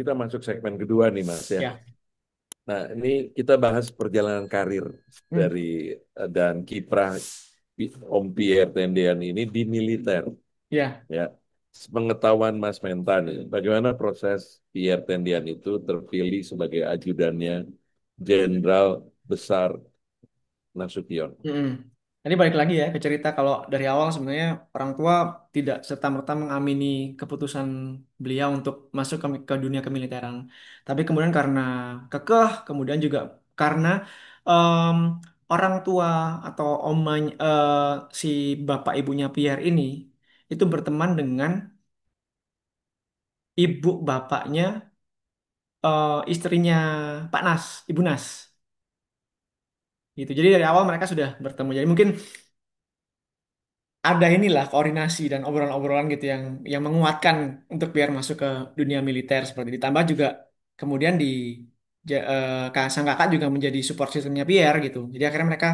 kita masuk segmen kedua nih Mas ya. Ya. Nah, ini kita bahas perjalanan karir Hmm. dari dan kiprah Om Pierre Tendian ini di militer Ya. ya. Sepengetahuan Mas Mentan, bagaimana proses Pierre Tendian itu terpilih sebagai ajudannya Jenderal Besar Nasution? Mm-mm. Tadi balik lagi ya ke cerita kalau dari awal sebenarnya orang tua tidak serta-merta mengamini keputusan beliau untuk masuk ke dunia kemiliteran. Tapi kemudian karena kekeh, kemudian juga karena em, orang tua atau si bapak ibunya Pierre ini itu berteman dengan ibu bapaknya istrinya Pak Nas, Ibu Nas. Gitu. Jadi dari awal mereka sudah bertemu. Jadi mungkin ada inilah koordinasi dan obrolan-obrolan gitu yang menguatkan untuk biar masuk ke dunia militer seperti itu. Ditambah juga kemudian sang kakak juga menjadi support systemnya Pierre gitu. Jadi akhirnya mereka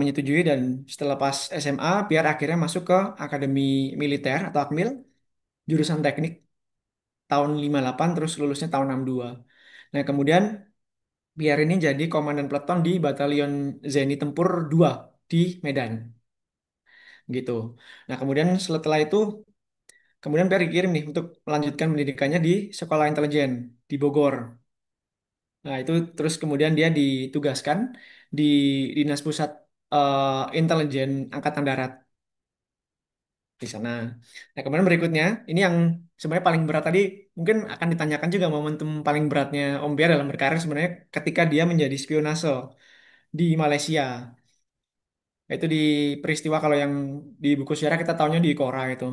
menyetujui dan setelah pas SMA Pierre akhirnya masuk ke Akademi Militer atau Akmil jurusan teknik tahun 58 terus lulusnya tahun 62. Nah, kemudian Pierre ini jadi komandan peleton di Batalion Zeni Tempur 2 di Medan gitu. Nah, kemudian setelah itu kemudian Pierre dikirim nih untuk melanjutkan pendidikannya di Sekolah Intelijen di Bogor. Nah, itu terus kemudian dia ditugaskan di Dinas Pusat Intelijen Angkatan Darat di sana. Nah, kemudian berikutnya, ini yang sebenarnya paling berat tadi, mungkin akan ditanyakan juga momentum paling beratnya Om Pierre dalam berkarir sebenarnya ketika dia menjadi spionase di Malaysia. Itu di peristiwa kalau yang di buku sejarah kita tahunya di Kora itu.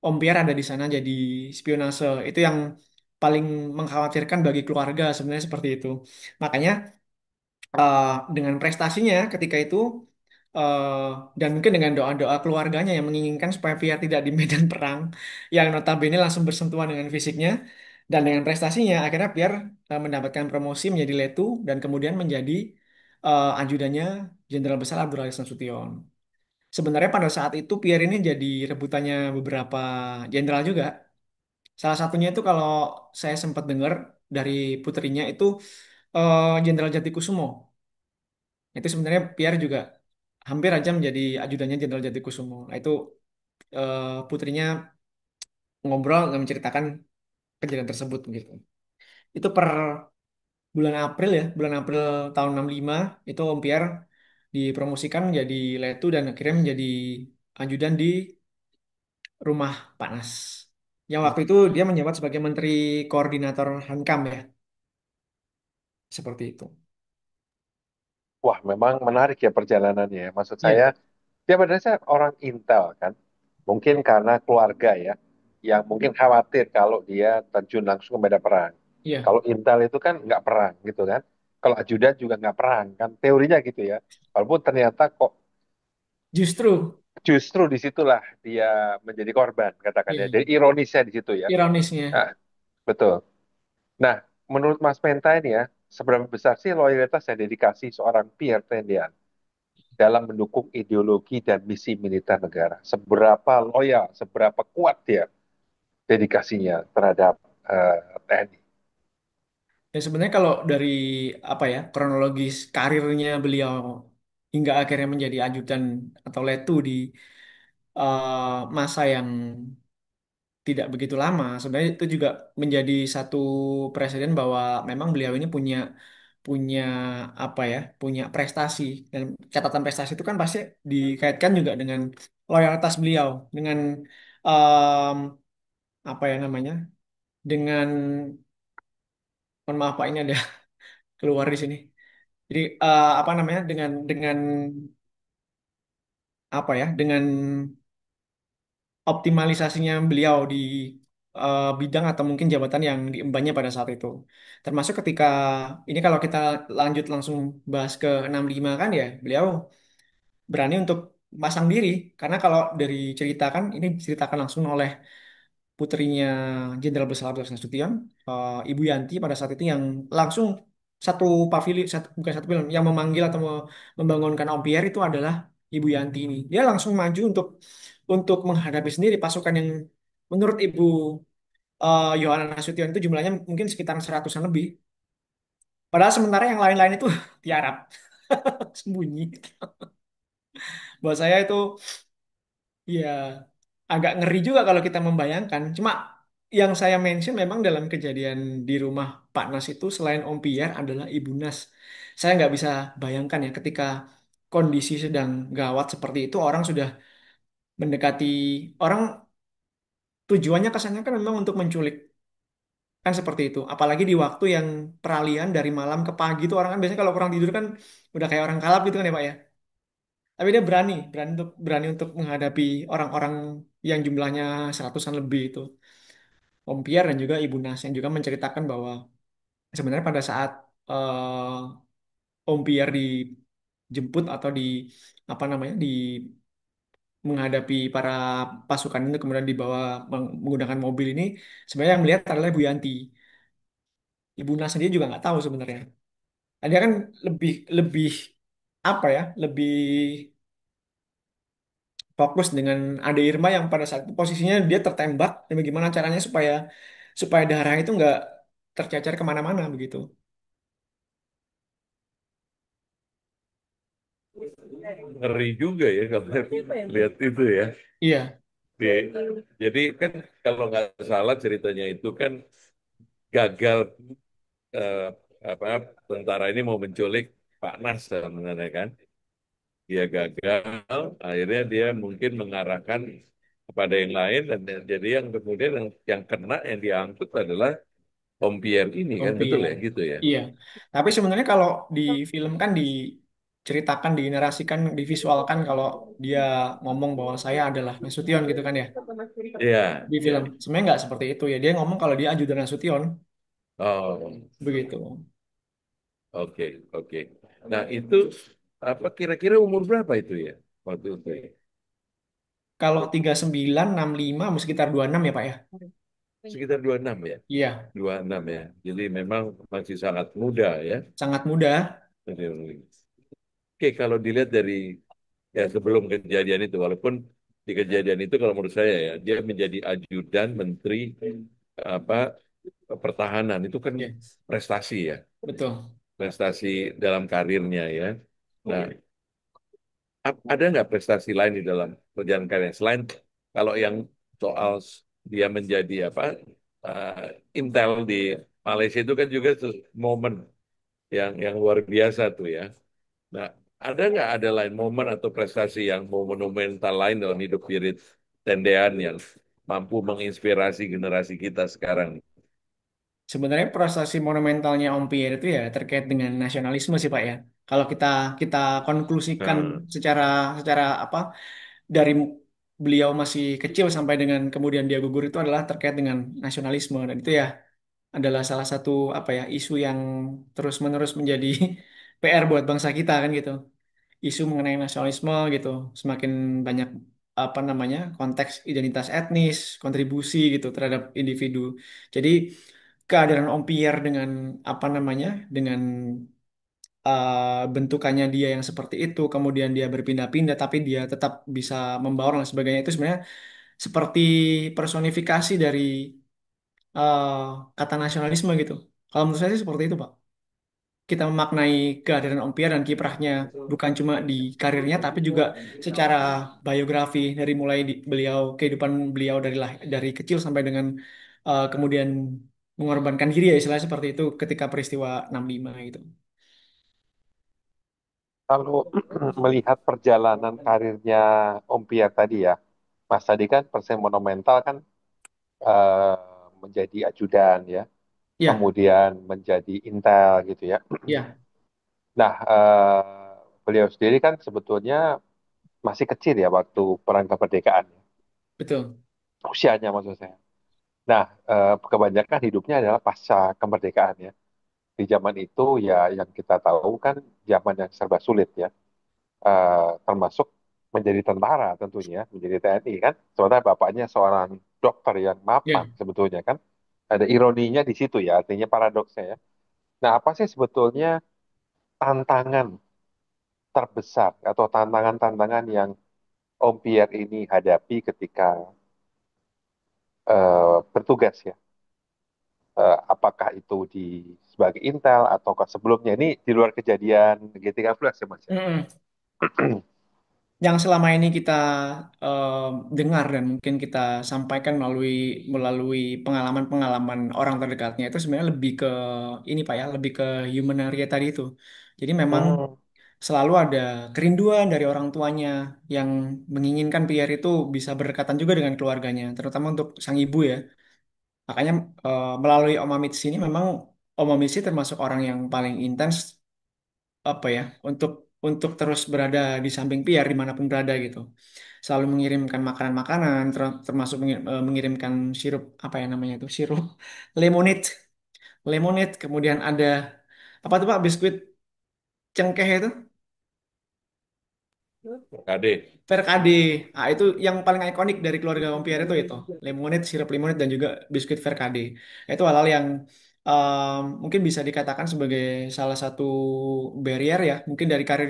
Om Pierre ada di sana jadi spionase. Itu yang paling mengkhawatirkan bagi keluarga sebenarnya seperti itu. Makanya eh, dengan prestasinya ketika itu eh, dan mungkin dengan doa-doa keluarganya yang menginginkan supaya Pierre tidak di medan perang yang notabene langsung bersentuhan dengan fisiknya dan dengan prestasinya akhirnya Pierre mendapatkan promosi menjadi Letu dan kemudian menjadi ajudannya Jenderal Besar Abdulaziz Nasution. Sebenarnya pada saat itu Pierre ini jadi rebutannya beberapa jenderal juga. Salah satunya itu kalau saya sempat dengar dari putrinya itu Jenderal Jatikusumo. Itu sebenarnya Pierre juga hampir aja menjadi ajudannya Jenderal Jatikusumo. Nah, itu putrinya ngobrol dan menceritakan kejadian tersebut gitu. Itu per bulan April ya, bulan April tahun 65 itu Om Pierre dipromosikan menjadi Letu dan akhirnya menjadi ajudan di rumah Pak Nas. Yang waktu itu dia menjabat sebagai Menteri Koordinator Hankam ya, seperti itu. Wah, memang menarik ya perjalanannya, ya. Maksud saya, Iya, dia pada dasarnya orang Intel kan. Mungkin karena keluarga ya, yang mungkin khawatir kalau dia terjun langsung ke medan perang. iya. Kalau Intel itu kan nggak perang gitu kan. Kalau ajudan juga nggak perang kan. Teorinya gitu ya. Walaupun ternyata kok Justru, justru disitulah dia menjadi korban katakannya. iya, Jadi ironisnya di situ ya. ironisnya. Nah, betul. Nah, menurut Mas Penta ini ya, seberapa besar sih loyalitas dan dedikasi seorang Pierre Tendian dalam mendukung ideologi dan misi militer negara? Seberapa loyal, seberapa kuat dia dedikasinya terhadap TNI? Ya sebenarnya kalau dari apa ya kronologis karirnya beliau hingga akhirnya menjadi ajudan atau letu di masa yang tidak begitu lama, sebenarnya itu juga menjadi satu presiden bahwa memang beliau ini punya punya apa ya punya prestasi dan catatan prestasi itu kan pasti dikaitkan juga dengan loyalitas beliau dengan em, apa ya namanya dengan mohon maaf Pak ini ada keluar di sini. Jadi apa namanya dengan apa ya dengan optimalisasinya beliau di bidang atau mungkin jabatan yang diembannya pada saat itu. Termasuk ketika ini kalau kita lanjut langsung bahas ke 65 kan ya, beliau berani untuk pasang diri karena kalau dari cerita kan ini diceritakan langsung oleh putrinya Jenderal Besar Abdullah Nasution, Ibu Yanti pada saat itu yang langsung satu pavili satu bukan satu film yang memanggil atau membangunkan Ampere itu adalah Ibu Yanti ini. Dia langsung maju untuk menghadapi sendiri pasukan yang menurut Ibu Yohanan Nasution itu jumlahnya mungkin sekitar seratusan lebih. Padahal sementara yang lain-lain itu tiarap, sembunyi. Buat saya itu ya agak ngeri juga kalau kita membayangkan. Cuma yang saya mention memang dalam kejadian di rumah Pak Nas itu selain Om Pierre adalah Ibu Nas. Saya nggak bisa bayangkan ya ketika kondisi sedang gawat seperti itu orang sudah mendekati orang tujuannya kesannya kan memang untuk menculik kan seperti itu. Apalagi di waktu yang peralihan dari malam ke pagi itu orang kan biasanya kalau kurang tidur kan udah kayak orang kalap gitu kan ya Pak ya. Tapi dia berani untuk menghadapi orang-orang yang jumlahnya seratusan lebih itu. Om Pierre dan juga Ibu Nas yang juga menceritakan bahwa sebenarnya pada saat Om Pierre dijemput atau di apa namanya di menghadapi para pasukan itu kemudian dibawa menggunakan mobil ini sebenarnya yang melihat adalah Bu Yanti. Ibu Nas sendiri juga nggak tahu sebenarnya. Nah, dia kan lebih lebih apa ya lebih fokus dengan Ade Irma yang pada saat itu posisinya dia tertembak dan bagaimana caranya supaya supaya darah itu nggak tercecer kemana-mana begitu. Ngeri juga ya kalau lihat itu ya. Iya, Di- jadi kan kalau nggak salah ceritanya itu kan gagal, eh, apa, tentara ini mau menculik Pak Nas sebenarnya kan. Dia gagal, akhirnya dia mungkin mengarahkan kepada yang lain dan jadi yang kemudian yang kena yang diangkut adalah Om Pierre ini kan, betul ya Pierre. gitu ya. Iya. Tapi sebenarnya kalau di film kan diceritakan, dinarasikan, divisualkan kalau dia ngomong bahwa saya adalah Nasution gitu kan ya Iya, di iya. film. Sebenarnya nggak seperti itu ya. Dia ngomong kalau dia ajudan Nasution Oh, begitu. oke, oke. Nah, itu apa kira-kira umur berapa itu ya waktu itu ya? Kalau 39, 65, sekitar 26 ya Pak ya? Sekitar 26 ya? Iya, 26 ya. Jadi memang masih sangat muda ya. sangat muda. Oke, kalau dilihat dari ya sebelum kejadian itu, walaupun di kejadian itu kalau menurut saya ya, dia menjadi ajudan menteri apa pertahanan itu kan Iya, prestasi ya, betul. prestasi dalam karirnya ya. Nah, ada nggak prestasi lain di dalam perjalanan karirnya selain kalau yang soal dia menjadi apa intel di Malaysia itu kan juga momen yang luar biasa tuh ya. Nah, ada nggak ada lain momen atau prestasi yang monumental lain dalam hidup Wirid Tendean yang mampu menginspirasi generasi kita sekarang? Sebenarnya prestasi monumentalnya Om Pierre itu ya terkait dengan nasionalisme sih Pak ya. Kalau kita kita konklusikan Nah, secara secara apa dari beliau masih kecil sampai dengan kemudian dia gugur itu adalah terkait dengan nasionalisme dan itu ya adalah salah satu apa ya isu yang terus-menerus menjadi PR buat bangsa kita kan gitu. Isu mengenai nasionalisme gitu, semakin banyak apa namanya konteks identitas etnis, kontribusi gitu terhadap individu. Jadi kehadiran Om Pierre dengan apa namanya dengan bentukannya dia yang seperti itu, kemudian dia berpindah-pindah, tapi dia tetap bisa membaur dan sebagainya itu sebenarnya seperti personifikasi dari eh, kata nasionalisme gitu. Kalau menurut saya sih seperti itu, Pak. Kita memaknai kehadiran Om Pierre dan kiprahnya bukan cuma di karirnya, tapi juga secara biografi dari mulai beliau kehidupan beliau dari kecil sampai dengan kemudian mengorbankan diri ya istilahnya seperti itu ketika peristiwa 65 gitu. Kalau melihat perjalanan karirnya Om Pierre tadi ya, Mas tadi kan persen monumental kan eh, menjadi ajudan ya, Ya, kemudian menjadi intel gitu ya. ya, Nah, beliau sendiri kan sebetulnya masih kecil ya waktu perang kemerdekaan, betul. usianya maksud saya. Nah, kebanyakan hidupnya adalah pasca kemerdekaan ya. Di zaman itu ya yang kita tahu kan zaman yang serba sulit ya. Termasuk menjadi tentara tentunya, menjadi TNI kan. Sementara bapaknya seorang dokter yang mapan Ya, sebetulnya kan. Ada ironinya di situ ya, artinya paradoksnya ya. Nah, apa sih sebetulnya tantangan terbesar atau tantangan-tantangan yang Om Pierre ini hadapi ketika bertugas ya? apakah itu di sebagai Intel ataukah sebelumnya ini di luar kejadian G13 ya Mas ya. Mm-mm. Yang selama ini kita eh, dengar dan mungkin kita sampaikan melalui melalui pengalaman-pengalaman orang terdekatnya itu sebenarnya lebih ke ini Pak ya, lebih ke humanitarian tadi itu. Jadi memang Hmm. selalu ada kerinduan dari orang tuanya yang menginginkan Pierre itu bisa berdekatan juga dengan keluarganya, terutama untuk sang ibu ya. Makanya melalui Om Amit sini memang Om Amit sih termasuk orang yang paling intens apa ya untuk terus berada di samping Pierre dimanapun berada gitu. Selalu mengirimkan makanan-makanan, termasuk mengirimkan sirup apa ya namanya itu sirup lemonade, lemonade. Kemudian ada apa tuh Pak biskuit cengkeh itu KD. Verkade. Ah, itu yang paling ikonik dari keluarga Om Pierre itu lemonade, sirup lemonade dan juga biskuit Verkade. Itu hal-hal yang mungkin bisa dikatakan sebagai salah satu barrier ya, mungkin dari karir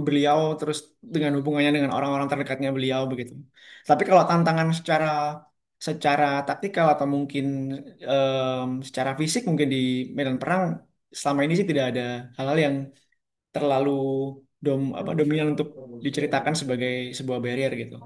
beliau terus dengan hubungannya dengan orang-orang terdekatnya beliau begitu. Tapi kalau tantangan secara secara taktikal atau mungkin secara fisik mungkin di medan perang selama ini sih tidak ada hal-hal yang terlalu dominan untuk diceritakan sebagai sebuah barrier gitu.